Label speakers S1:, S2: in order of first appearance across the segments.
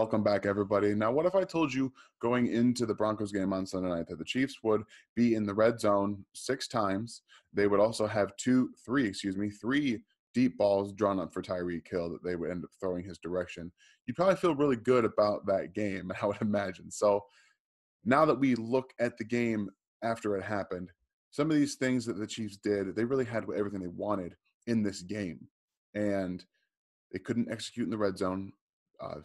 S1: Welcome back, everybody. Now, what if I told you going into the Broncos game on Sunday night that the Chiefs would be in the red zone 6 times? They would also have three deep balls drawn up for Tyreek Hill that they would end up throwing his direction. You'd probably feel really good about that game, I would imagine. So now that we look at the game after it happened, some of these things that the Chiefs did, they really had everything they wanted in this game. And they couldn't execute in the red zone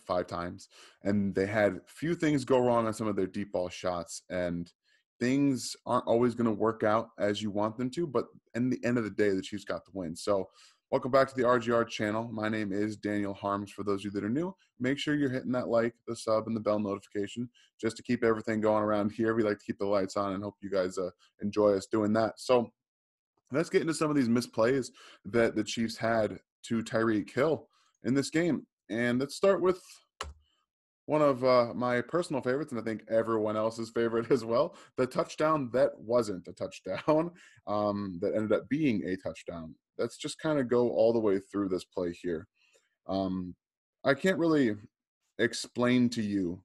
S1: 5 times. And they had few things go wrong on some of their deep ball shots. And things aren't always going to work out as you want them to. But in the end of the day, the Chiefs got the win. So welcome back to the RGR channel. My name is Daniel Harms. For those of you that are new, make sure you're hitting that like, the sub, and the bell notification just to keep everything going around here. We like to keep the lights on and hope you guys enjoy us doing that. So let's get into some of these misplays that the Chiefs had to Tyreek Hill in this game. And let's start with one of my personal favorites, and I think everyone else's favorite as well, the touchdown that wasn't a touchdown, that ended up being a touchdown. Let's just kind of go all the way through this play here. I can't really explain to you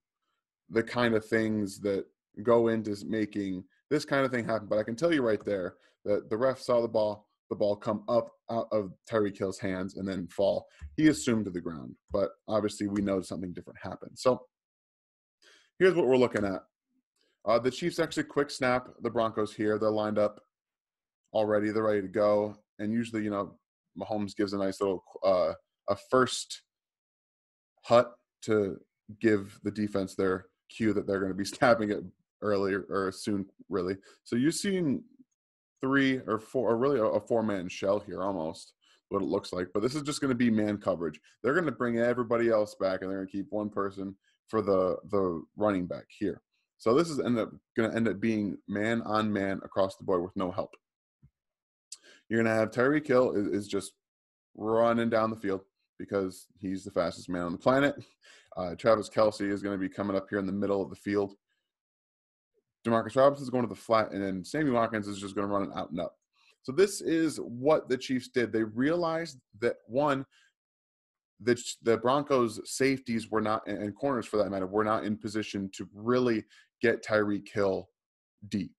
S1: the kind of things that go into making this kind of thing happen, but I can tell you right there that the ref saw the ball come up out of Tyreek Hill's hands and then fall. He assumed to the ground, but obviously we know something different happened. So here's what we're looking at. The Chiefs actually quick snap the Broncos here. They're lined up already. They're ready to go. And usually, Mahomes gives a nice little a first hut to give the defense their cue that they're going to be snapping it earlier or soon, really. So you're seeing 3 or 4, or really a 4-man shell here, almost what it looks like. But this is just going to be man coverage. They're going to bring everybody else back, and they're going to keep one person for the running back here. So this is going to end up being man on man across the board with no help. You're going to have Tyreek Hill is just running down the field because he's the fastest man on the planet. Travis Kelce is going to be coming up here in the middle of the field. Demarcus Robinson's going to the flat, and then Sammy Watkins is just going to run it out and up. So this is what the Chiefs did. They realized that, one, the Broncos' safeties were not, and corners for that matter, were not in position to really get Tyreek Hill deep.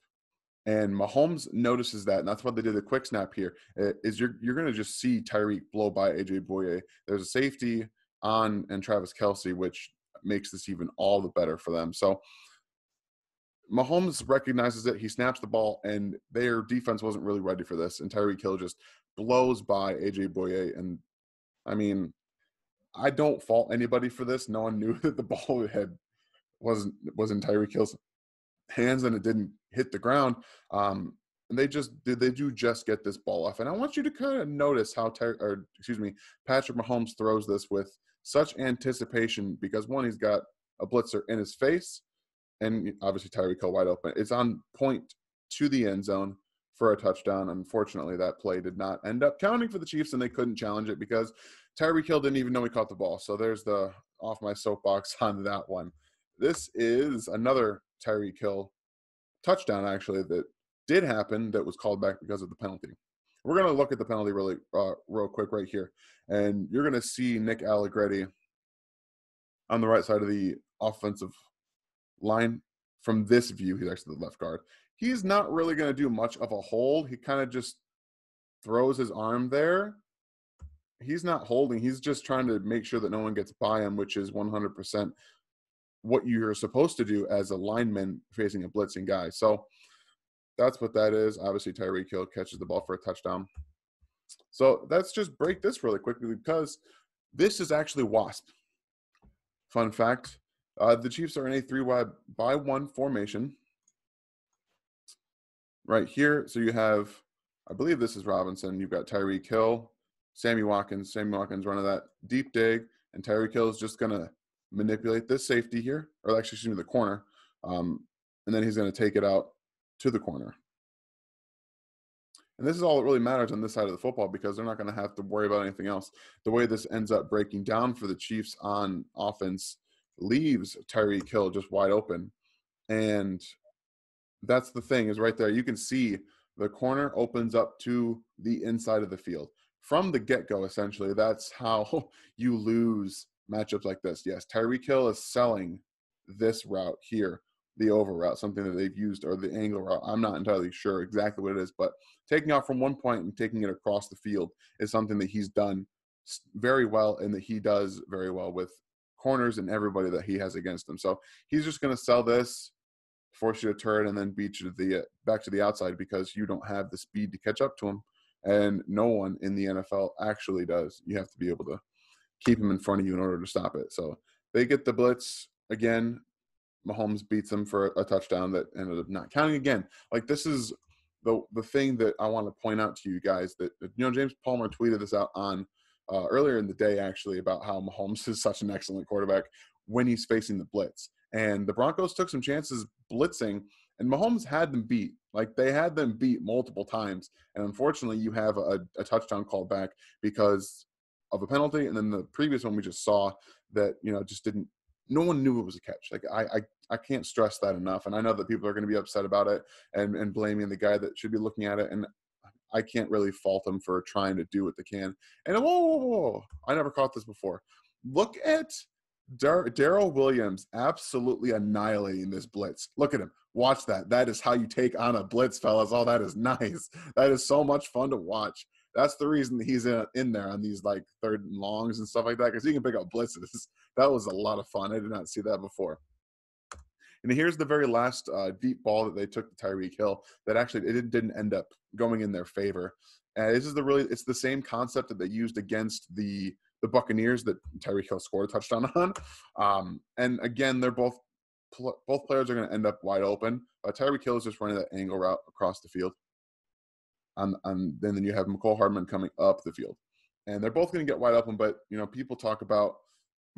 S1: And Mahomes notices that, and that's why they did the quick snap here, is you're going to just see Tyreek blow by A.J. Bouye. There's a safety on and Travis Kelce, which makes this even all the better for them. So Mahomes recognizes it. He snaps the ball, and their defense wasn't really ready for this. And Tyreek Hill just blows by A.J. Bouye. And, I mean, I don't fault anybody for this. No one knew that the ball was in Tyreek Hill's hands, and it didn't hit the ground. And they do just get this ball off. And I want you to kind of notice how Patrick Mahomes throws this with such anticipation because, one, he's got a blitzer in his face, and obviously Tyreek Hill wide open. It's on point to the end zone for a touchdown. Unfortunately, that play did not end up counting for the Chiefs, and they couldn't challenge it because Tyreek Hill didn't even know he caught the ball. So there's the off my soapbox on that one. This is another Tyreek Hill touchdown, actually, that did happen that was called back because of the penalty. We're going to look at the penalty really real quick right here. And you're going to see Nick Allegretti on the right side of the offensive line. From this view, he's actually the left guard. He's not really going to do much of a hold. He kind of just throws his arm there. He's not holding. He's just trying to make sure that no one gets by him, which is 100% what you're supposed to do as a lineman facing a blitzing guy. So that's what that is. Obviously, Tyreek Hill catches the ball for a touchdown. So let's just break this really quickly because this is actually WASP. Fun fact. The Chiefs are in a 3-wide by 1 formation right here. So you have, I believe this is Robinson. You've got Tyreek Hill, Sammy Watkins running that deep dig, and Tyreek Hill is just going to manipulate this safety here, or actually, excuse me, the corner, and then he's going to take it out to the corner. And this is all that really matters on this side of the football because they're not going to have to worry about anything else. The way this ends up breaking down for the Chiefs on offense leaves Tyreek Hill just wide open. And that's the thing is right there. You can see the corner opens up to the inside of the field. From the get-go, essentially, that's how you lose matchups like this. Yes, Tyreek Hill is selling this route here, the over route, something that they've used, or the angle route. I'm not entirely sure exactly what it is, but taking off from one point and taking it across the field is something that he's done very well, and that he does very well with corners and everybody that he has against him. So he's just going to sell this, force you to turn, and then beat you to the back to the outside because you don't have the speed to catch up to him, and no one in the NFL actually does. You have to be able to keep him in front of you in order to stop it. So they get the blitz again. Mahomes beats them for a touchdown that ended up not counting again. Like, this is the thing that I want to point out to you guys, that James Palmer tweeted this out on earlier in the day, actually, about how Mahomes is such an excellent quarterback when he's facing the blitz. And the Broncos took some chances blitzing, and Mahomes had them beat. Like, they had them beat multiple times. And unfortunately, you have a touchdown called back because of a penalty. And then the previous one we just saw that, just didn't, no one knew it was a catch. Like, I can't stress that enough. And I know that people are going to be upset about it and blaming the guy that should be looking at it. And I can't really fault them for trying to do what they can. And whoa, I never caught this before. Look at Darrell Williams absolutely annihilating this blitz. Look at him. Watch that. That is how you take on a blitz, fellas. Oh, that is nice. That is so much fun to watch. That's the reason that he's in there on these like third and longs and stuff like that, because he can pick up blitzes. That was a lot of fun. I did not see that before. And here's the very last deep ball that they took to Tyreek Hill that actually it didn't end up going in their favor. And this is it's the same concept that they used against the Buccaneers that Tyreek Hill scored a touchdown on. And again, they're both players are going to end up wide open. Tyreek Hill is just running that angle route across the field. And then you have McCole Hardman coming up the field. And they're both going to get wide open, but, people talk about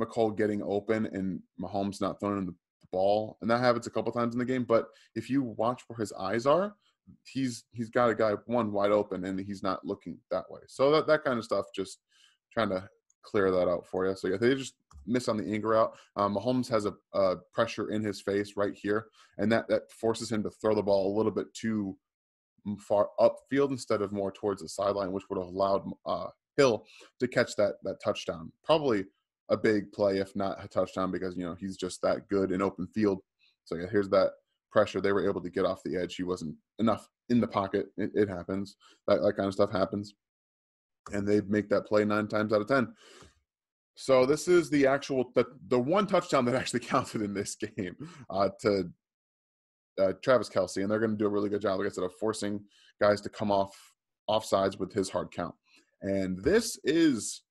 S1: McCole getting open and Mahomes not throwing in the ball. And that happens a couple times in the game. But if you watch where his eyes are, he's got a guy, one, wide open, and he's not looking that way. So that kind of stuff, just trying to clear that out for you. So, yeah, they just miss on the angle route. Mahomes has a pressure in his face right here, and that forces him to throw the ball a little bit too far upfield instead of more towards the sideline, which would have allowed Hill to catch that touchdown. Probably a big play, if not a touchdown, because he's just that good in open field. So yeah, here's that pressure. They were able to get off the edge. He wasn't enough in the pocket. It happens. That kind of stuff happens, and they make that play 9 times out of 10. So this is the actual the one touchdown that actually counted in this game to Travis Kelce, and they're going to do a really good job, like I said, of forcing guys to come offsides with his hard count. And this is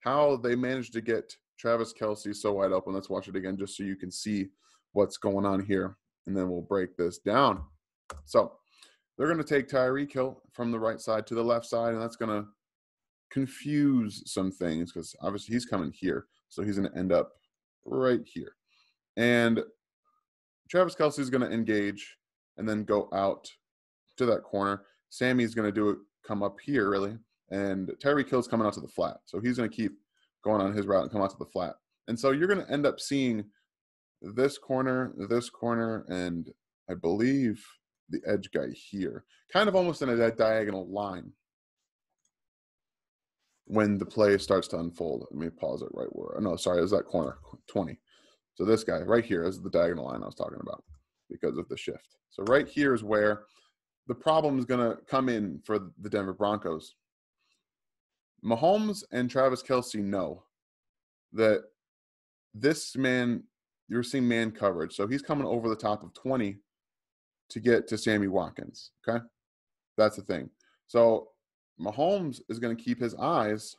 S1: how they managed to get Travis Kelce so wide open. Let's watch it again just so you can see what's going on here, and then we'll break this down. So they're going to take Tyreek Hill from the right side to the left side, and that's going to confuse some things because obviously he's coming here, so he's going to end up right here. And Travis Kelce is going to engage and then go out to that corner. Sammy's going to do it, come up here, really. And Tyreek Hill's coming out to the flat. So he's going to keep going on his route and come out to the flat. And so you're going to end up seeing this corner, and I believe the edge guy here, kind of almost in a diagonal line when the play starts to unfold. Let me pause it right where – no, sorry, it was that corner, 20. So this guy right here is the diagonal line I was talking about because of the shift. So right here is where the problem is going to come in for the Denver Broncos. Mahomes and Travis Kelce know that this man, you're seeing man coverage. So he's coming over the top of 20 to get to Sammy Watkins, okay? That's the thing. So Mahomes is going to keep his eyes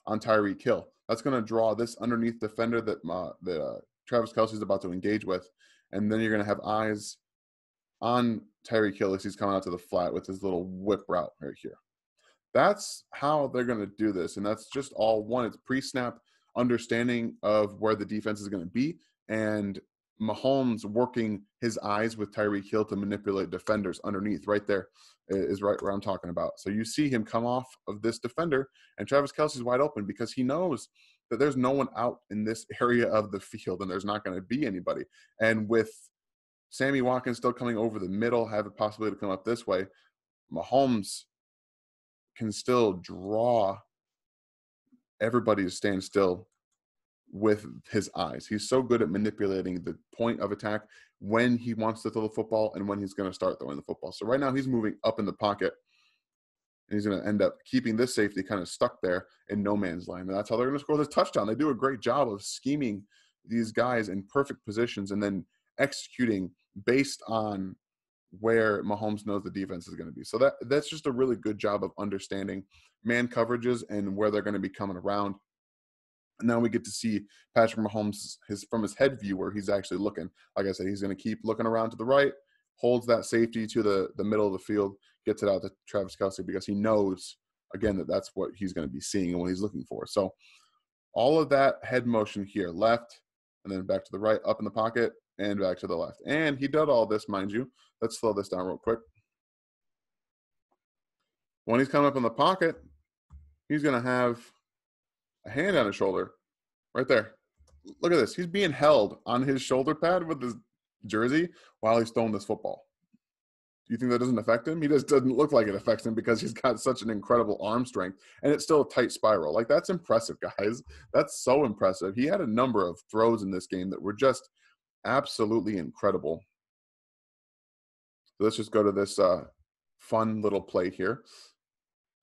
S1: on Tyreek Hill. That's going to draw this underneath defender that Travis Kelce is about to engage with. And then you're going to have eyes on Tyreek Hill as he's coming out to the flat with his little whip route right here. That's how they're going to do this. And that's just all one. It's pre-snap understanding of where the defense is going to be. And Mahomes working his eyes with Tyreek Hill to manipulate defenders underneath. Right there is right where I'm talking about. So you see him come off of this defender, and Travis Kelce's wide open because he knows that there's no one out in this area of the field, and there's not going to be anybody. And with Sammy Watkins still coming over the middle, have a possibility to come up this way, Mahomes can still draw everybody to stand still with his eyes. He's so good at manipulating the point of attack when he wants to throw the football and when he's going to start throwing the football. So right now he's moving up in the pocket, and he's going to end up keeping this safety kind of stuck there in no man's land. And that's how they're going to score this touchdown. They do a great job of scheming these guys in perfect positions and then executing based on where Mahomes knows the defense is going to be. So that's just a really good job of understanding man coverages and where they're going to be coming around. And now we get to see Patrick Mahomes from his head view where he's actually looking. Like I said, he's going to keep looking around to the right, holds that safety to the middle of the field, gets it out to Travis Kelce because he knows, again, that's what he's going to be seeing and what he's looking for. So all of that head motion here, left, and then back to the right, up in the pocket, and back to the left. And he did all this, mind you. Let's slow this down real quick. When he's coming up in the pocket, he's going to have a hand on his shoulder right there. Look at this. He's being held on his shoulder pad with his jersey while he's throwing this football. Do you think that doesn't affect him? He just doesn't look like it affects him because he's got such an incredible arm strength, and it's still a tight spiral. Like, that's impressive, guys. That's so impressive. He had a number of throws in this game that were just absolutely incredible. So let's just go to this fun little play here.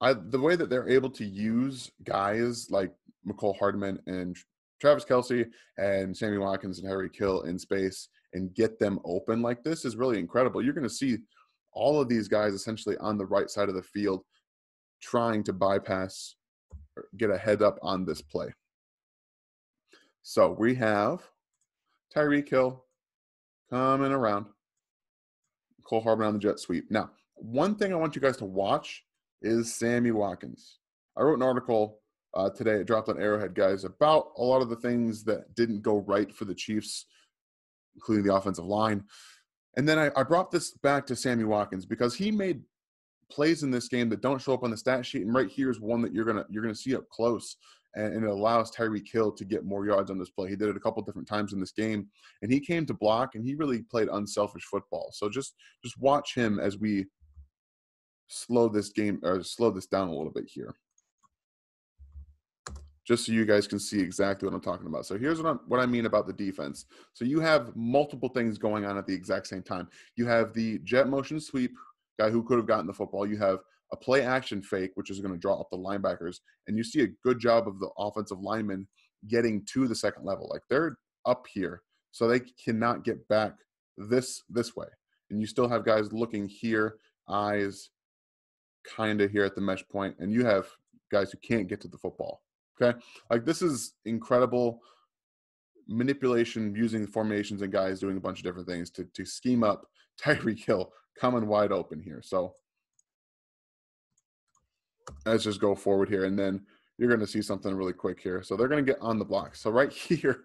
S1: The way that they're able to use guys like Mecole Hardman and Travis Kelce and Sammy Watkins and Tyreek Hill in space and get them open like this is really incredible. You're going to see all of these guys essentially on the right side of the field trying to bypass or get a head up on this play. So we have Tyreek Hill coming around, Mecole Hardman on the jet sweep. Now, one thing I want you guys to watch is Sammy Watkins. I wrote an article today at Dropped on Arrowhead, guys, about a lot of the things that didn't go right for the Chiefs, including the offensive line. And then I brought this back to Sammy Watkins because he made plays in this game that don't show up on the stat sheet. And right here is one that you're gonna see up close, and it allows Tyreek Hill to get more yards on this play. He did it a couple different times in this game, and he came to block, and he really played unselfish football. So just watch him as we slow this down a little bit here, just so you guys can see exactly what I'm talking about. So here's what I mean about the defense. So you have multiple things going on at the exact same time. You have the jet motion sweep guy who could have gotten the football. You have a play action fake, which is going to draw up the linebackers. And you see a good job of the offensive linemen getting to the second level. Like, they're up here, so they cannot get back this way. And you still have guys looking here, eyes kind of here at the mesh point, and you have guys who can't get to the football. Okay, like, this is incredible manipulation using formations and guys doing a bunch of different things to scheme up Tyreek Hill coming wide open here. So let's just go forward here, and then you're going to see something really quick here. So they're going to get on the block. So right here,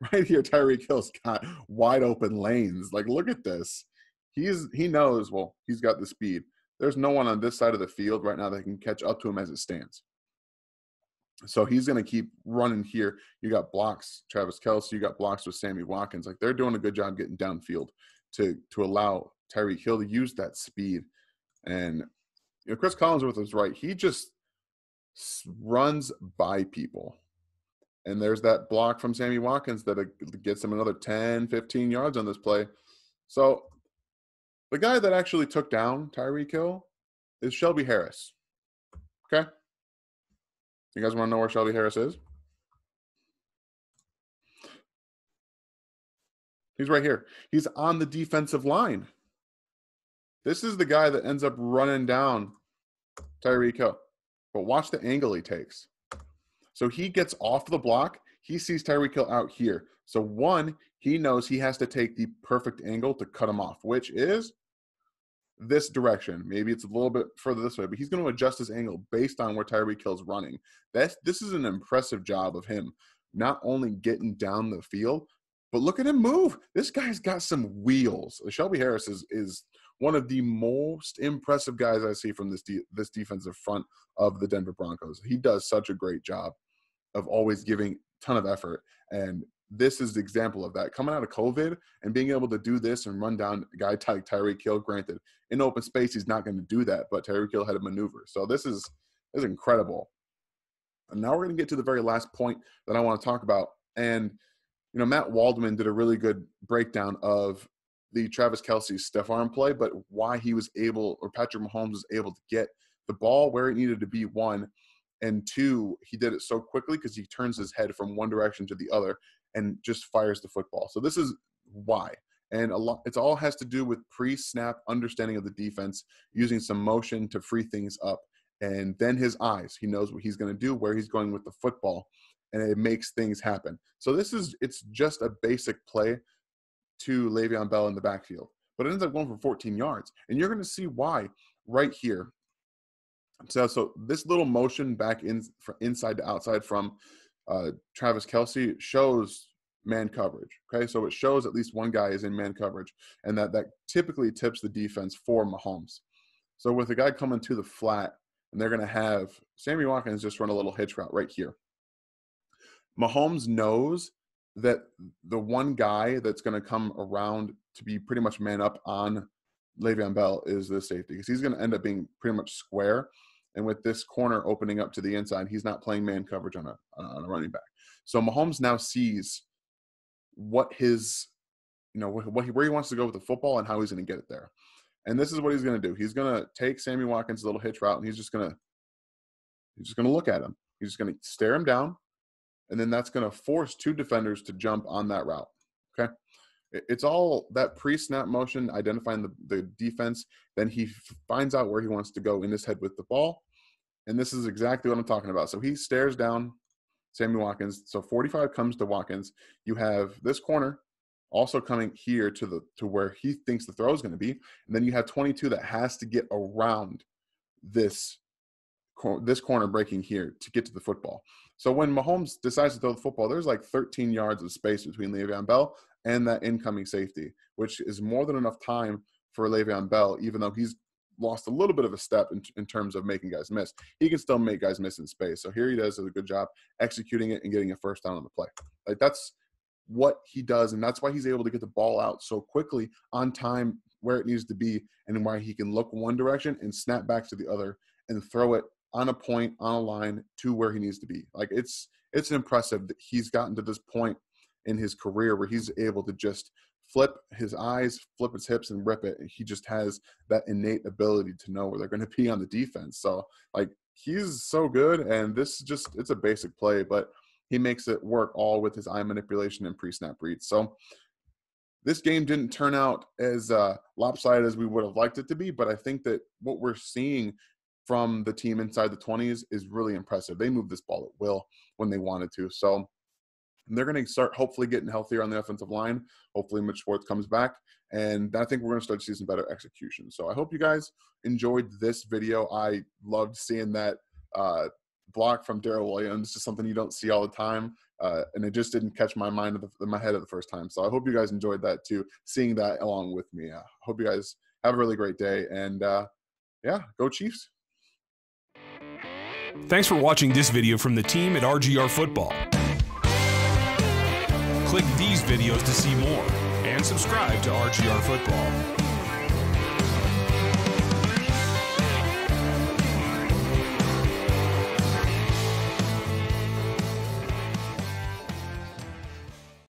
S1: Tyreek Hill's got wide open lanes. Like, look at this. He knows, well, he's got the speed. There's no one on this side of the field right now that can catch up to him as it stands. So he's going to keep running here. You got blocks, Travis Kelce. You got blocks with Sammy Watkins. Like, they're doing a good job getting downfield to allow Tyreek Hill to use that speed. And Chris Collinsworth is right. He just runs by people. And there's that block from Sammy Watkins that gets him another 10, 15 yards on this play. So the guy that actually took down Tyreek Hill is Shelby Harris. Okay? You guys want to know where Shelby Harris is? He's right here. He's on the defensive line. This is the guy that ends up running down Tyreek Hill. But watch the angle he takes. So he gets off the block. He sees Tyreek Hill out here. So one, he knows he has to take the perfect angle to cut him off, which is this direction. Maybe it's a little bit further this way, but he's going to adjust his angle based on where Tyreek Hill's running. This is an impressive job of him, not only getting down the field, but look at him move. This guy's got some wheels. Shelby Harris is one of the most impressive guys I see from this defensive front of the Denver Broncos. He does such a great job of always giving a ton of effort. And this is the example of that. Coming out of COVID and being able to do this and run down a guy like Tyreek Hill, granted, in open space, he's not going to do that, but Tyreek Hill had a maneuver. So this is incredible. And now we're going to get to the very last point that I want to talk about And, Matt Waldman did a really good breakdown of the Travis Kelce stiff arm play, but why he was able, or Patrick Mahomes was able to get the ball where it needed to be, one, and two, he did it so quickly because he turns his head from one direction to the other and just fires the football. So this is why. And it all has to do with pre-snap understanding of the defense, using some motion to free things up. And then his eyes, he knows what he's going to do, where he's going with the football, and it makes things happen. So it's just a basic play to Le'Veon Bell in the backfield, but it ends up going for 14 yards. And you're going to see why right here. So this little motion back inside to outside from Travis Kelce shows man coverage. Okay, so it shows at least one guy is in man coverage, and that typically tips the defense for Mahomes. So with a guy coming to the flat, and they're going to have Sammy Watkins just run a little hitch route right here. Mahomes knows that the one guy that's going to come around to be pretty much man up on Le'Veon Bell is the safety, because he's going to end up being pretty much square. And with this corner opening up to the inside, he's not playing man coverage on a running back. So Mahomes now sees what his, where he wants to go with the football and how he's going to get it there. And this is what he's going to do. He's going to take Sammy Watkins' little hitch route, and he's just going to look at him. He's just going to stare him down, and then that's going to force two defenders to jump on that route. Okay, it's all that pre-snap motion, identifying the defense. Then he finds out where he wants to go in his head with the ball, and this is exactly what I'm talking about. So he stares down Sammy Watkins. So 45 comes to Watkins. You have this corner also coming here to where he thinks the throw is going to be, and then you have 22 that has to get around this corner breaking here to get to the football. So when Mahomes decides to throw the football, there's like 13 yards of space between Le'Veon Bell and that incoming safety, which is more than enough time for Le'Veon Bell, even though he's lost a little bit of a step in terms of making guys miss. He can still make guys miss in space. So here he does a good job executing it and getting a first down on the play. Like, that's what he does, and that's why he's able to get the ball out so quickly on time where it needs to be, and why he can look one direction and snap back to the other and throw it on a point, on a line to where he needs to be. Like, it's impressive that he's gotten to this point in his career where he's able to just flip his eyes, flip his hips, and rip it. And he just has that innate ability to know where they're going to be on the defense. So, like, he's so good, and it's a basic play, but he makes it work all with his eye manipulation and pre-snap reads. So this game didn't turn out as lopsided as we would have liked it to be, but I think that what we're seeing from the team inside the 20s is really impressive. They moved this ball at will when they wanted to. So they're going to start hopefully getting healthier on the offensive line. Hopefully Mitch Schwartz comes back, and I think we're going to start to see some better execution. So I hope you guys enjoyed this video. I loved seeing that block from Darrell Williams, just something you don't see all the time, and it just didn't catch my mind in my head at the first time. So I hope you guys enjoyed that too, seeing that along with me. I hope you guys have a really great day, and yeah, go Chiefs.
S2: Thanks for watching this video from the team at RGR Football. Click these videos to see more, and subscribe to RGR Football.